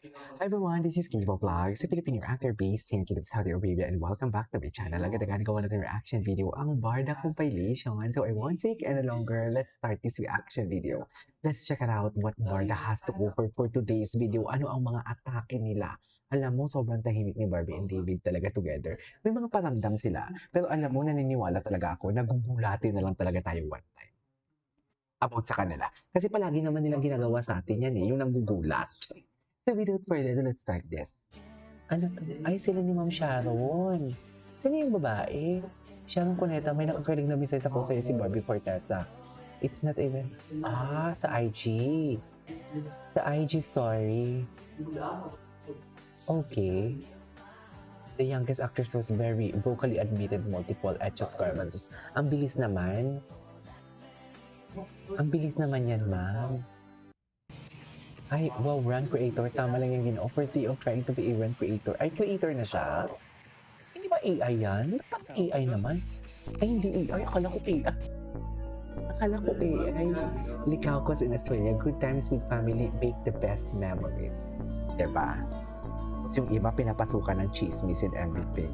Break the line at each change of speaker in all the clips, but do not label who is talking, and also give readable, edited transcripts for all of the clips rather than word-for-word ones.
Hi everyone, this is Kibo Vlogs, a Filipino actor based in Kingdom, Saudi Arabia, and welcome back to my channel. Agad-agad gawa natin reaction video ang Barda compilation. So I won't take any longer. Let's start this reaction video. Let's check it out what Barda has to offer for today's video. Ano ang mga atake nila? Alam mo, sobrang tahimik ni Barbie and David talaga together. May mga paramdam sila, pero alam mo, naniniwala talaga ako, nagugulati na lang talaga tayo one time about sa kanila. Kasi palagi naman nilang ginagawa sa atin yan yung nanggugulat. So without further ado, let's start this. Ano to? Ay, sila ni Ma'am Sharon. Sino yung babae? Sharon Cuneta, may nakakarinig na message ako sa'yo si Barbie Fortesa. It's not even... sa IG. Sa IG story. Okay. The youngest actress was very vocally admitted multiple etchoscarmances. Ang bilis naman. Ang bilis naman yan, ma'am. Ay, wow, run creator. Tama lang yung in-offer of trying to be a run creator. Ay, creator na siya? Hindi ba AI yan? Ba't AI naman? Ay, hindi AI. Akala ko AI. Akala ko AI. Licaucos in Australia. Good times with family make the best memories. Diba? Tapos yung iba, pinapasukan ng chismis and everything.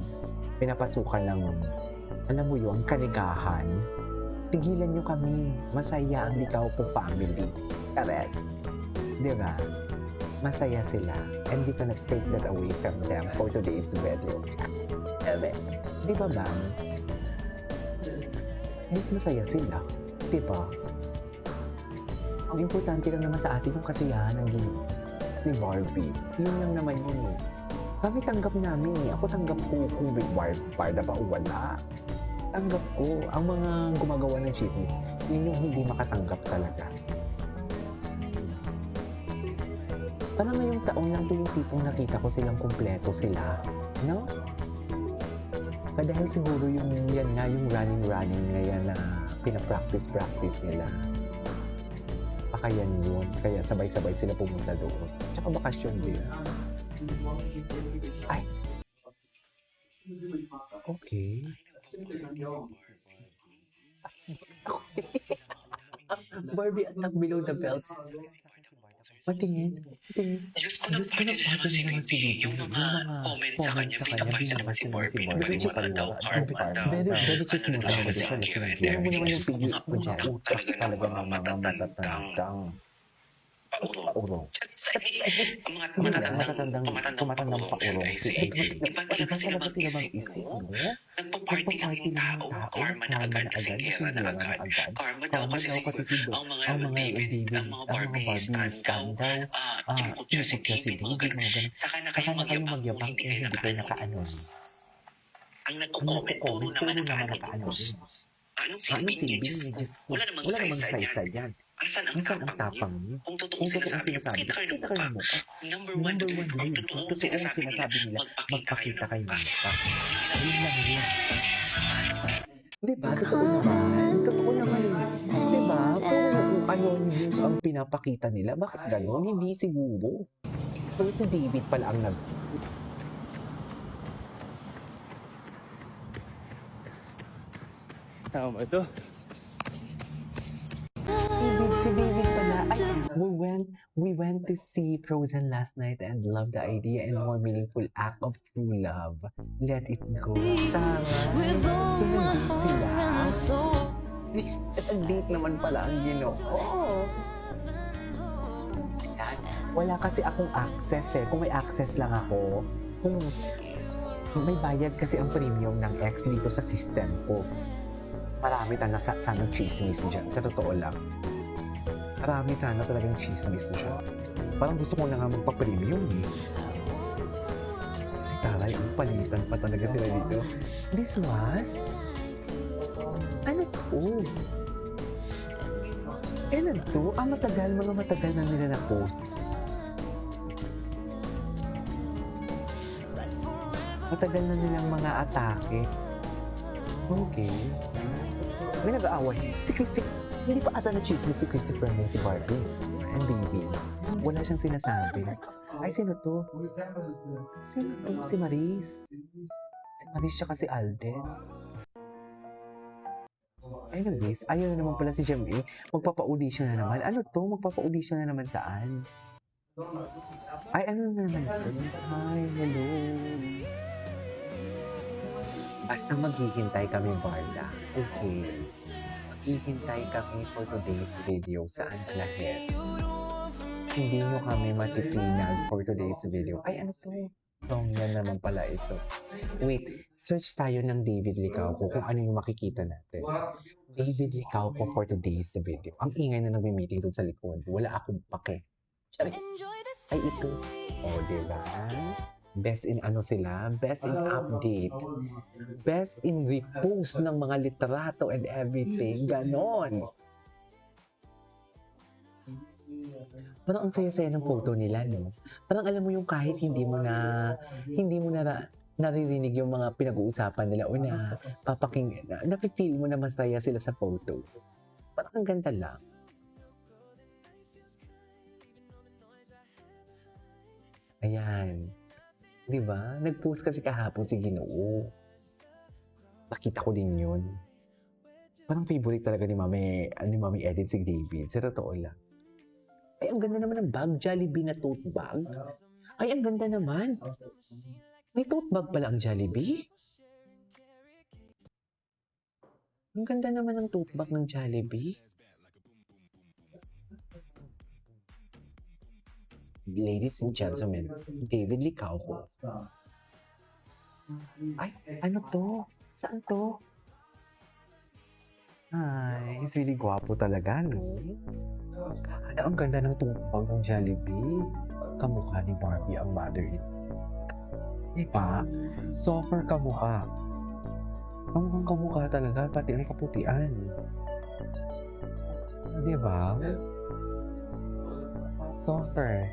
Pinapasukan ng, alam mo yun, kanigahan. Tigilan nyo kami. Masaya ang Licauco family. Arrest. Diba? Masaya sila. And you cannot take that away from them for today's video. Ebe, di ba bang? Mas masaya sila. Diba? Ang importante lang naman sa atin yung kasiyahan ng ni Barbie. Yun lang naman yun eh. Kami tanggap namin eh. Ako tanggap ko kung may Barda ba o wala. Tanggap ko. Ang mga gumagawa ng chismis, yun yung hindi makatanggap talaga. Parang ngayong taon lang to yung tipong nakita ko silang kumpleto sila. No? Dahil siguro yung yan nga, yung running na yan na pinapractice nila. Baka yan yun. Kaya sabay-sabay sila pumunta doon. Tsaka bakasyon din. Ay! Okay. Barbie attack below the belt. Patingin.
Diyos ko, nag-party na naman si Bibi. Yung mga comments sa kanya, pinapakita naman si Barbie. Nagpaliwala daw, karma daw.
Very chismosa
Ano
naman
daw,
siya.
here and
Tingnan mo
there.
naman
Diyos
yung
ko,
videos
mga
ko dyan.
utak talaga ng mga matatandang paurong.
Paurong.
Ang mga matatandang paurong ay si iba talaga sila mag-isip mo. Nagpa-party lang yung tao, karma na agad, kasingera na agad. Karma daw kasi siguro ang mga David, ang mga Barbie stand daw, kinukutya si David, mga ganun. Saka na kayo magyabang kung hindi kayo naka-anos. Ang nagko-comment, puro naman naka-anos. Anong silbi niya, Diyos ko? Wala namang saysay yan. Asan ang tapang niyo? Kung totoong sinasabi, pakita kayo ng mukha. Number one, kung totoong sinasabi nila, magpakita kayo ng mukha.
Yun lang yun. Diba? Totoo naman. Totoo naman yun. Diba? Pero kung ano news ang pinapakita nila, bakit gano'n? Hindi siguro. Pero si David pala ang
Tama ba ito?
Si David pala. Ay, we went to see Frozen last night and loved the idea and more meaningful act of true love. Let it go. Tama. Sinandate sila. Date naman pala ang Ginoo. Yan. Wala kasi akong access eh. Kung may access lang ako, kung may bayad kasi ang premium ng X dito sa system ko. Marami talaga sanang chismis dyan. Sa totoo lang. Marami sana talagang chismis dyan. Parang gusto ko na nga magpa-premium eh. Ay taray, palitan pa talaga sila dito. This was? Ano to? Kailan to? Mga matagal na nila na-post. Matagal na nilang mga atake. Okay. May nag-aaway. Si Christy, hindi pa ata na chismis si Christopher and si Barbie and Baby. Wala siyang sinasabi. Ay, sino to? Sino to? Si Maris. Si Maris siya kasi Alden. Anyways, ayaw na naman pala si Jamie. Magpapa-audition na naman. Ano to? Magpapa-audition na naman saan? Ay, ano na naman ito? Hi, hello. Basta maghihintay kami, Barda. Okay. Maghihintay kami for today's video. Saan lahat? Hindi nyo kami matipinag for today's video. Ay, ano to? Song yan naman pala ito. Wait, search tayo ng David Licauco kung ano yung makikita natin. David Licauco for today's video. Ang ingay na nag-meeting dun sa likod. Wala akong pake. Charis. Ay, ito. O, diba? Best in ano sila? Best in update. Best in repost ng mga litrato and everything. Ganon. Parang ang saya-saya ng photo nila, no? Parang alam mo yung kahit hindi mo na naririnig yung mga pinag-uusapan nila o na napipili mo na masaya sila sa photos. Parang ang ganda lang. Ayan. Di ba? Nag-post kasi kahapon si Ginoo. Nakita ko din yun. Parang favorite talaga ni Mami Edit si David. Sa totoo lang. Ay, ang ganda naman ng bag. Jollibee na tote bag. Ay, ang ganda naman. May tote bag pala ang Jollibee. Ang ganda naman ng tote bag ng Jollibee. Ladies and gentlemen, David Licauco. Ay, ano to? Saan to? Ay, he's really gwapo talaga, no? Ang ganda ng tumpag ng Jollibee. Kamukha ni Barbie ang mother-in. Diba? Softer kamukha. Ang kamukha talaga, pati ang kaputian. Diba? Softer.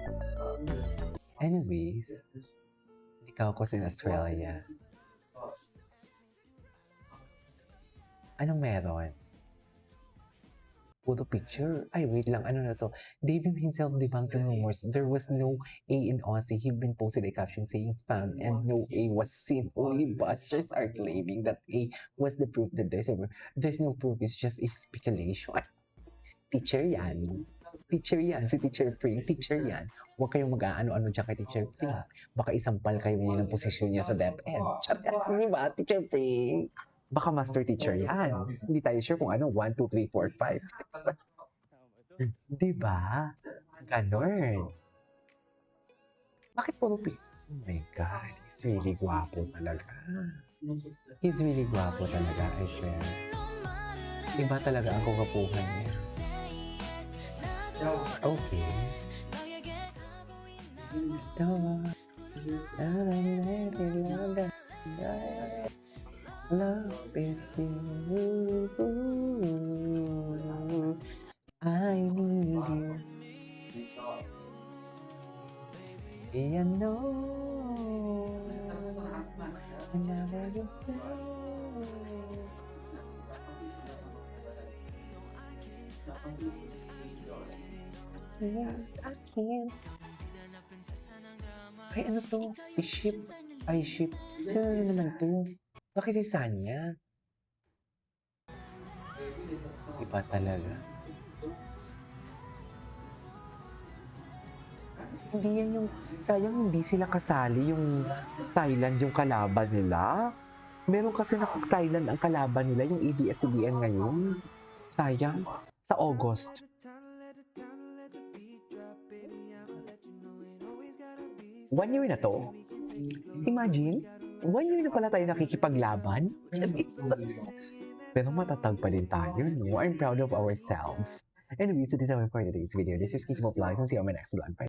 Anyways, ikaw ko in Australia. Anong meron? Photo picture? Ay, wait lang. Ano na to? David himself debunked the rumors. There was no A in Aussie. He been posted a caption saying found and no A was seen. Only butchers are claiming that A was the proof that there's no proof. It's just a speculation. Teacher yan. Teacher yan. Si Teacher Pring. Teacher yan. Huwag kayong mag-aano-ano dyan kay Teacher Pring. Baka isampal kayo niya ng posisyon niya sa DepEd. Charot. Di ba, Teacher Pring? Baka master teacher yan. Hindi tayo sure kung ano, 1, 2, 3, 4, 5. Diba? Ganon. Bakit puro Oh my God, he's really gwapo talaga. He's really gwapo talaga, I swear. Iba talaga ang kagapuhan niya. Okay. Love is you. I need you. I know. Whenever you say. I can't. Ay, ano to? I-ship. I-ship. Sino naman to? Bakit si Sanya? Iba talaga. Hindi yan yung... Sayang hindi sila kasali yung Thailand yung kalaban nila. Meron kasi na Thailand ang kalaban nila, yung ABS-CBN ngayon. Sayang. Sa August. One year na to. Imagine, 1 year na pala tayo nakikipaglaban. Pero matatag pa din tayo, no? I'm proud of ourselves. Anyways, so this is our for today's video. This is Kiki Moplies and see you on my next vlog. Bye.